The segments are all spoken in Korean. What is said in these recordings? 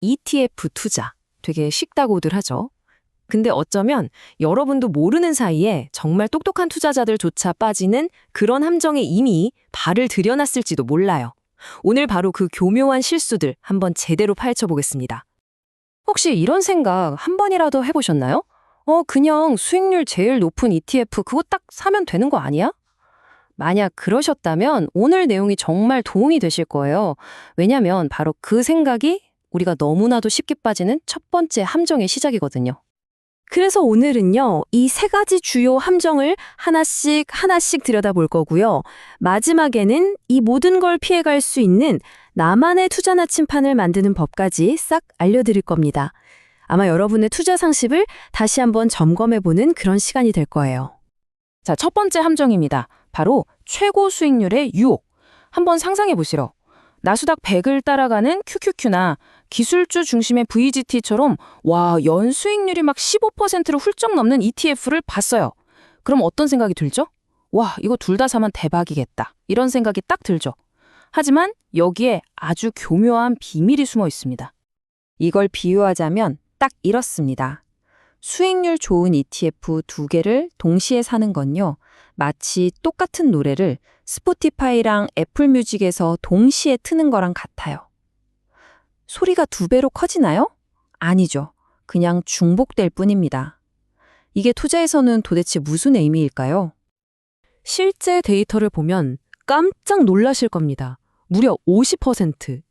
ETF 투자. 되게 쉽다고들 하죠. 근데 어쩌면 여러분도 모르는 사이에 정말 똑똑한 투자자들조차 빠지는 그런 함정에 이미 발을 들여놨을지도 몰라요. 오늘 바로 그 교묘한 실수들 한번 제대로 파헤쳐보겠습니다. 혹시 이런 생각 한 번이라도 해보셨나요? 그냥 수익률 제일 높은 ETF 그거 딱 사면 되는 거 아니야? 만약 그러셨다면 오늘 내용이 정말 도움이 되실 거예요. 왜냐면 바로 그 생각이 우리가 너무나도 쉽게 빠지는 첫 번째 함정의 시작이거든요. 그래서 오늘은요, 이 세 가지 주요 함정을 하나씩 들여다볼 거고요. 마지막에는 이 모든 걸 피해갈 수 있는 나만의 투자 나침판을 만드는 법까지 싹 알려드릴 겁니다. 아마 여러분의 투자 상식을 다시 한번 점검해보는 그런 시간이 될 거예요. 자, 첫 번째 함정입니다. 바로 최고 수익률의 유혹. 한번 상상해 보시죠. 나스닥 100을 따라가는 QQQ나 기술주 중심의 VGT처럼 연 수익률이 막 15%를 훌쩍 넘는 ETF를 봤어요. 그럼 어떤 생각이 들죠? 이거 둘 다 사면 대박이겠다. 이런 생각이 딱 들죠. 하지만 여기에 아주 교묘한 비밀이 숨어 있습니다. 이걸 비유하자면 딱 이렇습니다. 수익률 좋은 ETF 두 개를 동시에 사는 건요. 마치 똑같은 노래를 스포티파이랑 애플뮤직에서 동시에 트는 거랑 같아요. 소리가 두 배로 커지나요? 아니죠. 그냥 중복될 뿐입니다. 이게 투자에서는 도대체 무슨 의미일까요? 실제 데이터를 보면 깜짝 놀라실 겁니다. 무려 50%.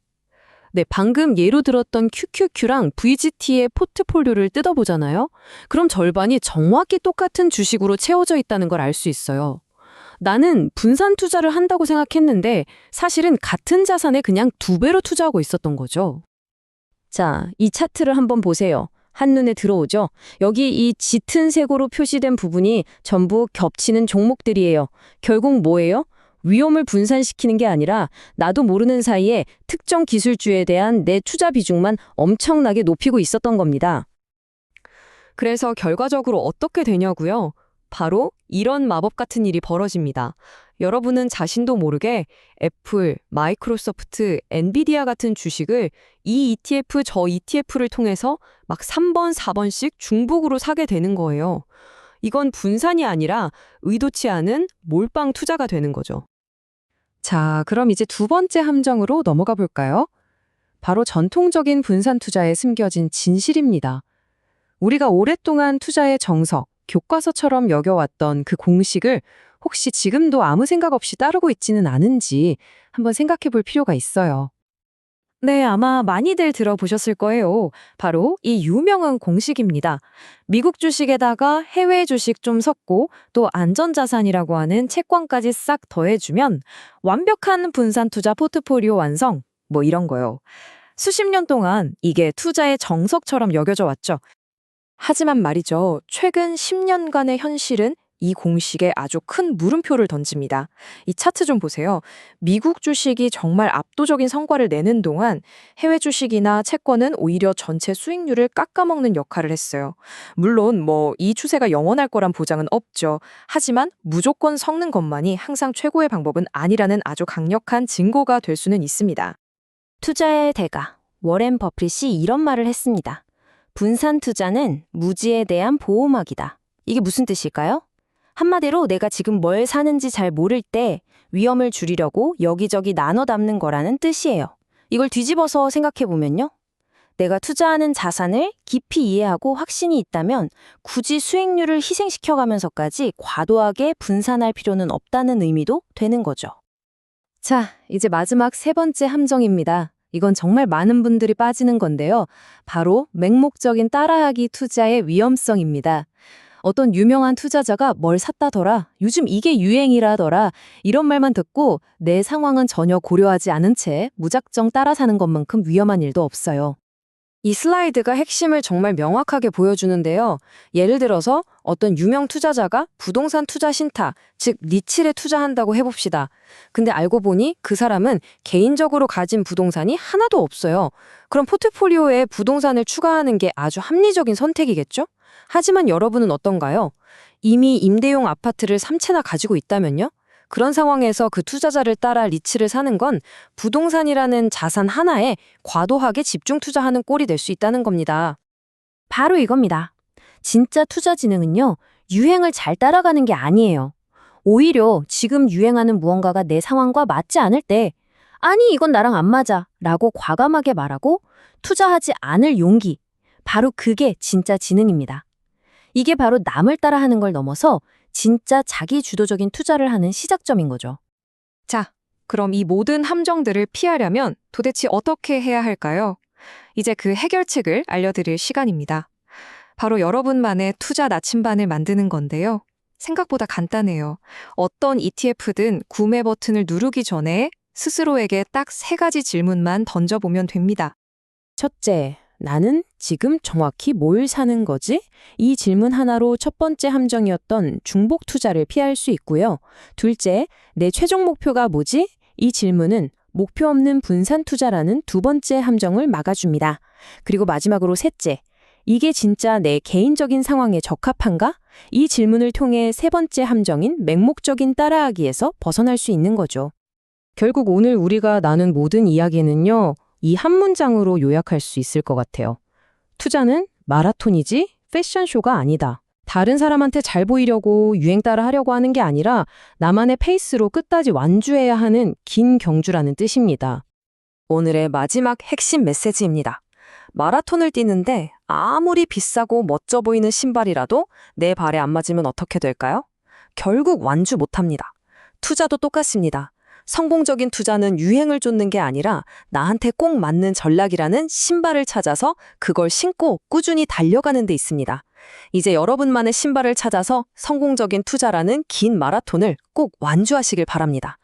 네, 방금 예로 들었던 QQQ랑 VGT의 포트폴리오를 뜯어보잖아요. 그럼 절반이 정확히 똑같은 주식으로 채워져 있다는 걸 알 수 있어요. 나는 분산 투자를 한다고 생각했는데 사실은 같은 자산에 그냥 2배로 투자하고 있었던 거죠. 자, 이 차트를 한번 보세요. 한눈에 들어오죠? 여기 이 짙은 색으로 표시된 부분이 전부 겹치는 종목들이에요. 결국 뭐예요? 위험을 분산시키는 게 아니라 나도 모르는 사이에 특정 기술주에 대한 내 투자 비중만 엄청나게 높이고 있었던 겁니다. 그래서 결과적으로 어떻게 되냐고요? 바로 이런 마법 같은 일이 벌어집니다. 여러분은 자신도 모르게 애플, 마이크로소프트, 엔비디아 같은 주식을 이 ETF, 저 ETF를 통해서 막 3번, 4번씩 중복으로 사게 되는 거예요. 이건 분산이 아니라 의도치 않은 몰빵 투자가 되는 거죠. 자, 그럼 이제 두 번째 함정으로 넘어가 볼까요? 바로 전통적인 분산 투자에 숨겨진 진실입니다. 우리가 오랫동안 투자의 정석, 교과서처럼 여겨왔던 그 공식을 혹시 지금도 아무 생각 없이 따르고 있지는 않은지 한번 생각해 볼 필요가 있어요. 네, 아마 많이들 들어보셨을 거예요. 바로 이 유명한 공식입니다. 미국 주식에다가 해외 주식 좀 섞고 또 안전자산이라고 하는 채권까지 싹 더해주면 완벽한 분산 투자 포트폴리오 완성, 뭐 이런 거요. 수십 년 동안 이게 투자의 정석처럼 여겨져 왔죠. 하지만 말이죠. 최근 10년간의 현실은 이 공식에 아주 큰 물음표를 던집니다. 이 차트 좀 보세요. 미국 주식이 정말 압도적인 성과를 내는 동안 해외 주식이나 채권은 오히려 전체 수익률을 깎아먹는 역할을 했어요. 물론 이 추세가 영원할 거란 보장은 없죠. 하지만 무조건 섞는 것만이 항상 최고의 방법은 아니라는 아주 강력한 증거가 될 수는 있습니다. 투자의 대가, 워렌 버핏이 이런 말을 했습니다. 분산 투자는 무지에 대한 보호막이다. 이게 무슨 뜻일까요? 한마디로 내가 지금 뭘 사는지 잘 모를 때 위험을 줄이려고 여기저기 나눠 담는 거라는 뜻이에요. 이걸 뒤집어서 생각해보면요. 내가 투자하는 자산을 깊이 이해하고 확신이 있다면 굳이 수익률을 희생시켜가면서까지 과도하게 분산할 필요는 없다는 의미도 되는 거죠. 자, 이제 마지막 세 번째 함정입니다. 이건 정말 많은 분들이 빠지는 건데요. 바로 맹목적인 따라하기 투자의 위험성입니다. 어떤 유명한 투자자가 뭘 샀다더라, 요즘 이게 유행이라더라, 이런 말만 듣고 내 상황은 전혀 고려하지 않은 채 무작정 따라 사는 것만큼 위험한 일도 없어요. 이 슬라이드가 핵심을 정말 명확하게 보여주는데요. 예를 들어서 어떤 유명 투자자가 부동산 투자 신탁, 즉 니칠에 투자한다고 해봅시다. 근데 알고 보니 그 사람은 개인적으로 가진 부동산이 하나도 없어요. 그럼 포트폴리오에 부동산을 추가하는 게 아주 합리적인 선택이겠죠? 하지만 여러분은 어떤가요? 이미 임대용 아파트를 3채나 가지고 있다면요? 그런 상황에서 그 투자자를 따라 리츠를 사는 건 부동산이라는 자산 하나에 과도하게 집중 투자하는 꼴이 될 수 있다는 겁니다. 바로 이겁니다. 진짜 투자 지능은요, 유행을 잘 따라가는 게 아니에요. 오히려 지금 유행하는 무언가가 내 상황과 맞지 않을 때, 아니, 이건 나랑 안 맞아 라고 과감하게 말하고 투자하지 않을 용기. 바로 그게 진짜 지능입니다. 이게 바로 남을 따라하는 걸 넘어서 진짜 자기 주도적인 투자를 하는 시작점인 거죠. 자, 그럼 이 모든 함정들을 피하려면 도대체 어떻게 해야 할까요? 이제 그 해결책을 알려드릴 시간입니다. 바로 여러분만의 투자 나침반을 만드는 건데요. 생각보다 간단해요. 어떤 ETF든 구매 버튼을 누르기 전에 스스로에게 딱 3가지 질문만 던져보면 됩니다. 첫째, 나는 지금 정확히 뭘 사는 거지? 이 질문 하나로 첫 번째 함정이었던 중복 투자를 피할 수 있고요. 둘째, 내 최종 목표가 뭐지? 이 질문은 목표 없는 분산 투자라는 두 번째 함정을 막아줍니다. 그리고 마지막으로 셋째, 이게 진짜 내 개인적인 상황에 적합한가? 이 질문을 통해 세 번째 함정인 맹목적인 따라하기에서 벗어날 수 있는 거죠. 결국 오늘 우리가 나눈 모든 이야기는요, 이 한 문장으로 요약할 수 있을 것 같아요. 투자는 마라톤이지 패션쇼가 아니다. 다른 사람한테 잘 보이려고 유행 따라 하려고 하는 게 아니라 나만의 페이스로 끝까지 완주해야 하는 긴 경주라는 뜻입니다. 오늘의 마지막 핵심 메시지입니다. 마라톤을 뛰는데 아무리 비싸고 멋져 보이는 신발이라도 내 발에 안 맞으면 어떻게 될까요? 결국 완주 못합니다. 투자도 똑같습니다. 성공적인 투자는 유행을 쫓는 게 아니라 나한테 꼭 맞는 전략이라는 신발을 찾아서 그걸 신고 꾸준히 달려가는 데 있습니다. 이제 여러분만의 신발을 찾아서 성공적인 투자라는 긴 마라톤을 꼭 완주하시길 바랍니다.